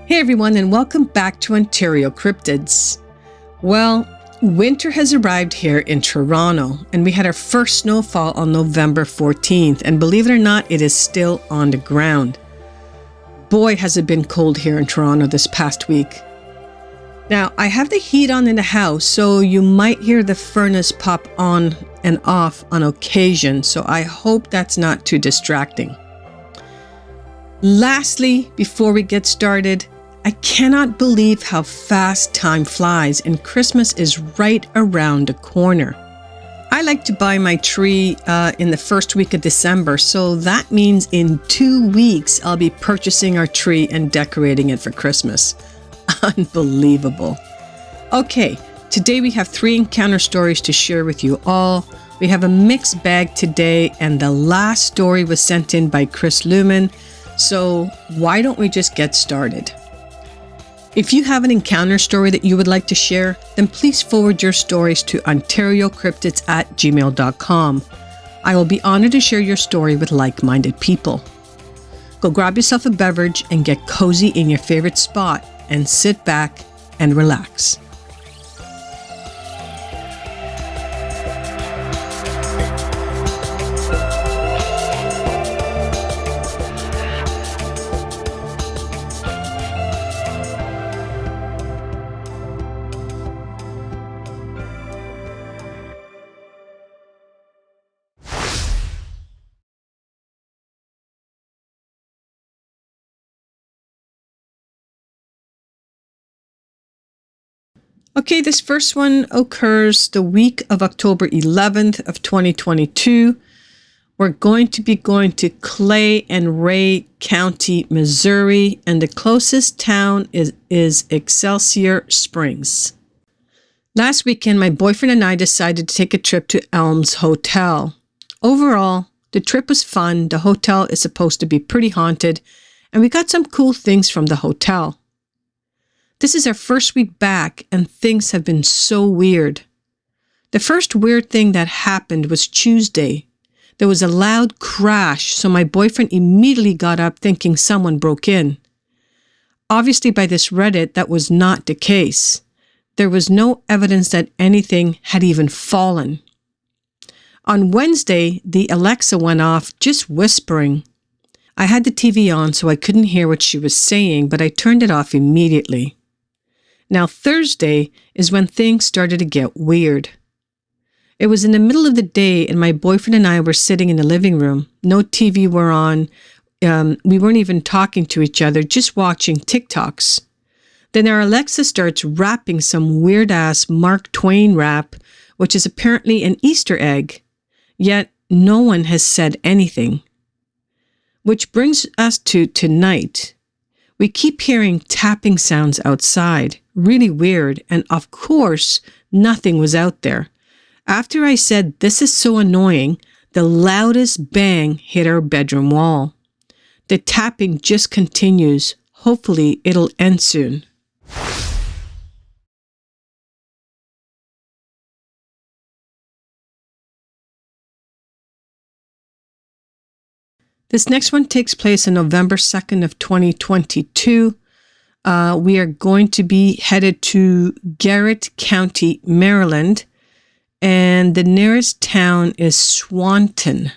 Hey everyone, and welcome back to OntarioCyrptids. Well, winter has arrived here in Toronto, and we had our first snowfall on November 14th, and believe it or not, it is still on the ground. Boy, has it been cold here in Toronto this past week. Now, I have the heat on in the house, so you might hear the furnace pop on and off on occasion, so I hope that's not too distracting. Lastly, before we get started, I cannot believe how fast time flies, and Christmas is right around the corner. I like to buy my tree in the first week of December, so that means in 2 weeks I'll be purchasing our tree and decorating it for Christmas. Unbelievable. Okay, today we have 3 encounter stories to share with you all. We have a mixed bag today, and the last story was sent in by Chris Luman, so why don't we just get started? If you have an encounter story that you would like to share, then please forward your stories to OntarioCyrptids@gmail.com. I will be honored to share your story with like-minded people. Go grab yourself a beverage and get cozy in your favorite spot and sit back and relax. Okay, this first one occurs the week of October 11th of 2022. We're going to Clay and Ray County, Missouri, and the closest town is Excelsior Springs. Last weekend, my boyfriend and I decided to take a trip to Elms Hotel. Overall, the trip was fun. The hotel is supposed to be pretty haunted, and we got some cool things from the hotel. This is our first week back, and things have been so weird. The first weird thing that happened was Tuesday. There was a loud crash, so my boyfriend immediately got up thinking someone broke in. Obviously, by this Reddit, that was not the case. There was no evidence that anything had even fallen. On Wednesday, the Alexa went off, just whispering. I had the TV on, so I couldn't hear what she was saying, but I turned it off immediately. Now, Thursday is when things started to get weird. It was in the middle of the day, and my boyfriend and I were sitting in the living room. No TV were on. We weren't even talking to each other, just watching TikToks. Then our Alexa starts rapping some weird-ass Mark Twain rap, which is apparently an Easter egg. Yet, no one has said anything. Which brings us to tonight. We keep hearing tapping sounds outside, really weird, and of course, nothing was out there. After I said, "This is so annoying," the loudest bang hit our bedroom wall. The tapping just continues. Hopefully, it'll end soon. This next one takes place on November 2nd of 2022. We are going to be headed to Garrett County, Maryland, and the nearest town is Swanton.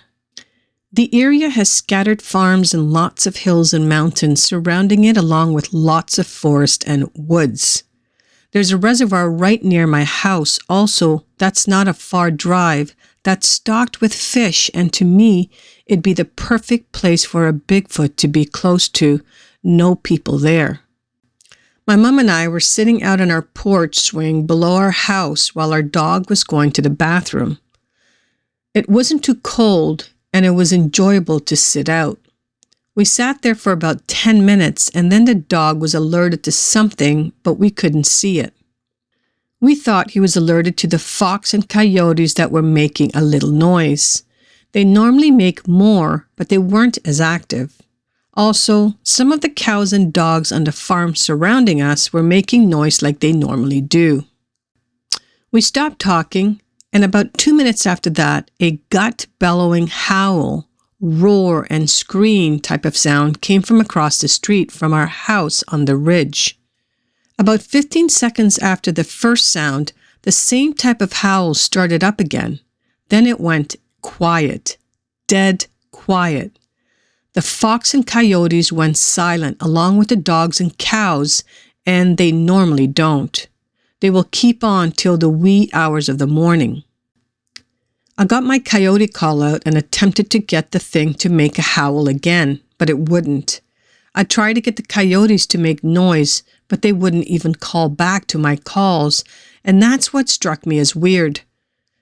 The area has scattered farms and lots of hills and mountains surrounding it, along with lots of forest and woods. There's a reservoir right near my house. Also, that's not a far drive. That's stocked with fish, and to me, it'd be the perfect place for a Bigfoot to be close to. No people there. My mom and I were sitting out on our porch swing below our house while our dog was going to the bathroom. It wasn't too cold, and it was enjoyable to sit out. We sat there for about 10 minutes, and then the dog was alerted to something, but we couldn't see it. We thought he was alerted to the fox and coyotes that were making a little noise. They normally make more, but they weren't as active. Also, some of the cows and dogs on the farm surrounding us were making noise like they normally do. We stopped talking, and about 2 minutes after that, a gut-bellowing howl roar and scream type of sound came from across the street from our house on the ridge. About 15 seconds after the first sound, the same type of howl started up again. Then it went quiet, dead quiet. The fox and coyotes went silent along with the dogs and cows, and they normally don't. They will keep on till the wee hours of the morning. I got my coyote call out and attempted to get the thing to make a howl again, but it wouldn't. I tried to get the coyotes to make noise, but they wouldn't even call back to my calls, and that's what struck me as weird.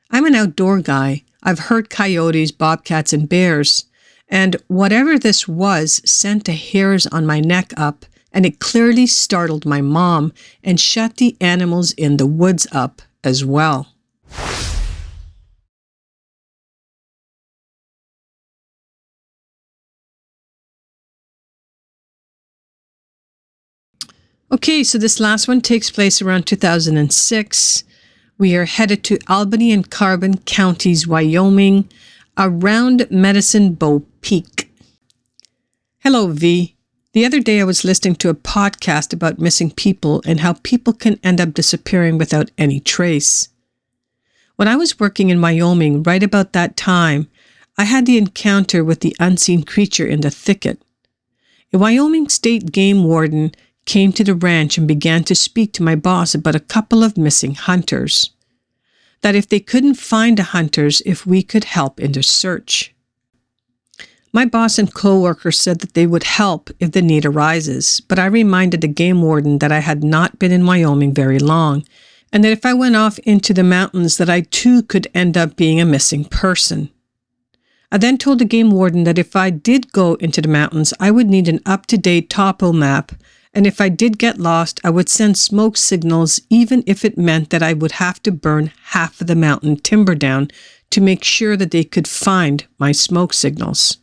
I'm an outdoor guy. I've heard coyotes, bobcats, and bears, and whatever this was sent the hairs on my neck up, and it clearly startled my mom and shut the animals in the woods up as well. Okay, so this last one takes place around 2006. We are headed to Albany and Carbon counties, Wyoming, around Medicine Bow Peak. Hello, V. The other day I was listening to a podcast about missing people and how people can end up disappearing without any trace. When I was working in Wyoming right about that time, I had the encounter with the unseen creature in the thicket. A Wyoming state game warden came to the ranch and began to speak to my boss about a couple of missing hunters. That if they couldn't find the hunters, if we could help in the search. My boss and co-worker said that they would help if the need arises, but I reminded the game warden that I had not been in Wyoming very long, and that if I went off into the mountains that I too could end up being a missing person. I then told the game warden that if I did go into the mountains, I would need an up-to-date topo map, and if I did get lost, I would send smoke signals even if it meant that I would have to burn half of the mountain timber down to make sure that they could find my smoke signals.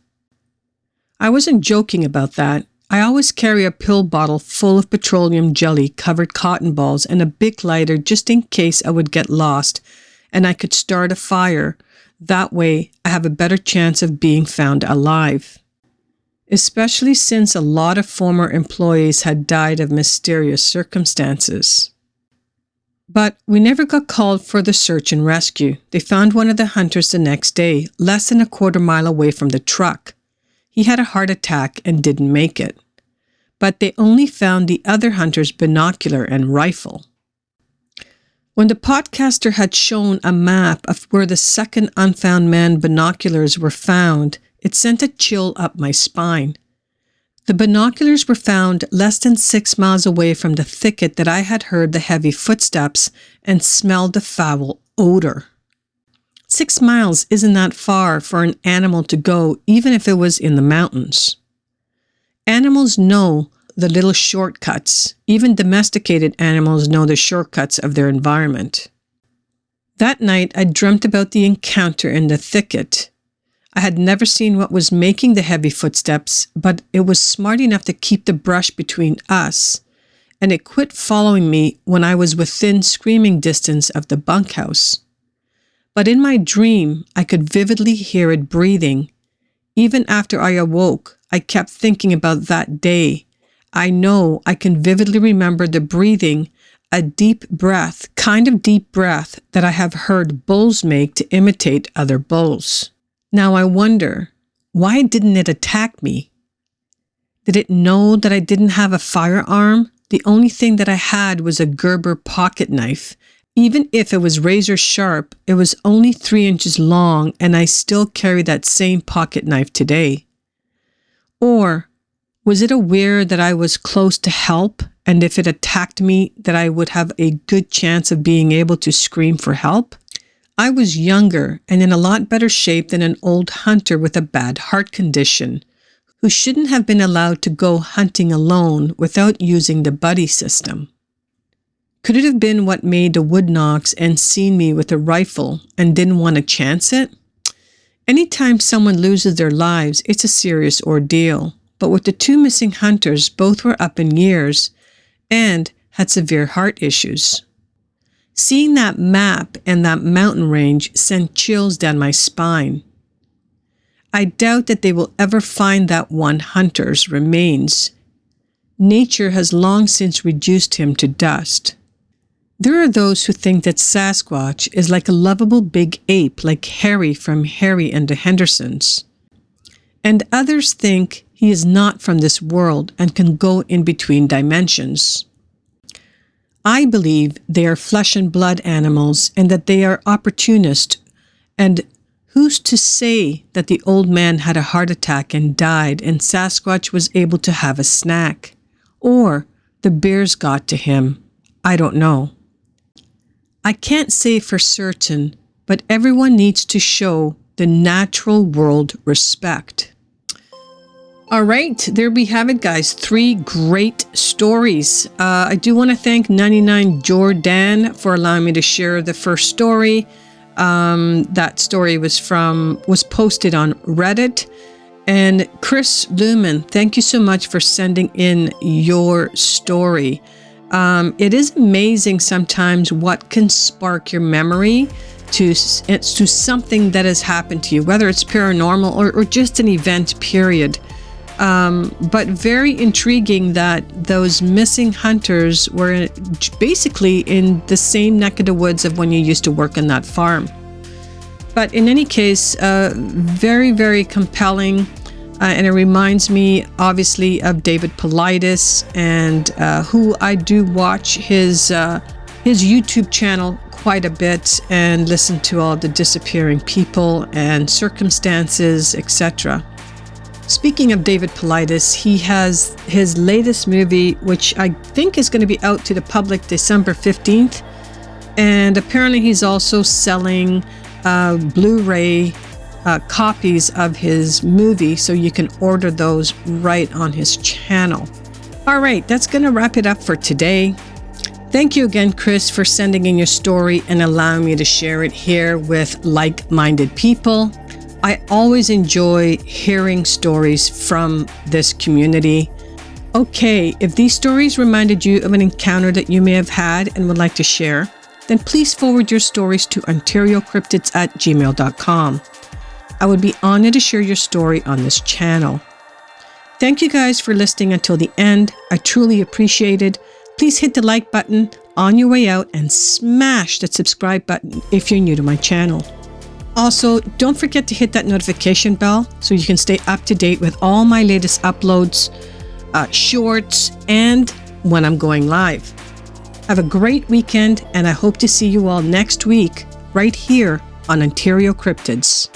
I wasn't joking about that. I always carry a pill bottle full of petroleum jelly covered cotton balls and a big lighter just in case I would get lost and I could start a fire. That way I have a better chance of being found alive. Especially since a lot of former employees had died of mysterious circumstances. But we never got called for the search and rescue. They found one of the hunters the next day, less than a quarter mile away from the truck. He had a heart attack and didn't make it. But they only found the other hunter's binocular and rifle. When the podcaster had shown a map of where the second unfound man binoculars were found, it sent a chill up my spine. The binoculars were found less than 6 miles away from the thicket that I had heard the heavy footsteps and smelled the foul odor. 6 miles isn't that far for an animal to go, even if it was in the mountains. Animals know the little shortcuts. Even domesticated animals know the shortcuts of their environment. That night, I dreamt about the encounter in the thicket. I had never seen what was making the heavy footsteps, but it was smart enough to keep the brush between us, and it quit following me when I was within screaming distance of the bunkhouse. But in my dream, I could vividly hear it breathing. Even after I awoke, I kept thinking about that day. I know I can vividly remember the breathing, a deep breath, kind of deep breath that I have heard bulls make to imitate other bulls. Now I wonder, why didn't it attack me? Did it know that I didn't have a firearm? The only thing that I had was a Gerber pocket knife. Even if it was razor sharp, it was only 3 inches long, and I still carry that same pocket knife today. Or was it aware that I was close to help, and if it attacked me, that I would have a good chance of being able to scream for help? I was younger and in a lot better shape than an old hunter with a bad heart condition, who shouldn't have been allowed to go hunting alone without using the buddy system. Could it have been what made the Woodnocks and seen me with a rifle and didn't want to chance it? Anytime someone loses their lives, it's a serious ordeal. But with the 2 missing hunters, both were up in years and had severe heart issues. Seeing that map and that mountain range sent chills down my spine. I doubt that they will ever find that one hunter's remains. Nature has long since reduced him to dust. There are those who think that Sasquatch is like a lovable big ape like Harry from Harry and the Hendersons. And others think he is not from this world and can go in between dimensions. I believe they are flesh and blood animals and that they are opportunists. And who's to say that the old man had a heart attack and died and Sasquatch was able to have a snack? Or the bears got to him? I don't know. I can't say for certain, but everyone needs to show the natural world respect. All right, there we have it, guys. 3 great stories. I do want to thank 99 Jordan for allowing me to share the first story. That story was posted on Reddit. And Chris Luman, thank you so much for sending in your story. It is amazing sometimes what can spark your memory to something that has happened to you, whether it's paranormal or just an event, period. But very intriguing that those missing hunters were basically in the same neck of the woods of when you used to work on that farm. But in any case, very, very compelling. And it reminds me, obviously, of David Paulides, and who I do watch his YouTube channel quite a bit and listen to all the disappearing people and circumstances, etc. Speaking of David Paulides, he has his latest movie, which I think is going to be out to the public December 15th. And apparently he's also selling Blu-ray copies of his movie, so you can order those right on his channel. All right, that's going to wrap it up for today. Thank you again, Chris, for sending in your story and allowing me to share it here with like-minded people. I always enjoy hearing stories from this community. Okay, if these stories reminded you of an encounter that you may have had and would like to share, then please forward your stories to OntarioCyrptids@gmail.com. I would be honored to share your story on this channel. Thank you guys for listening until the end. I truly appreciate it. Please hit the like button on your way out and smash that subscribe button if you're new to my channel. Also, don't forget to hit that notification bell so you can stay up to date with all my latest uploads, shorts, and when I'm going live. Have a great weekend, and I hope to see you all next week right here on OntarioCyrptids.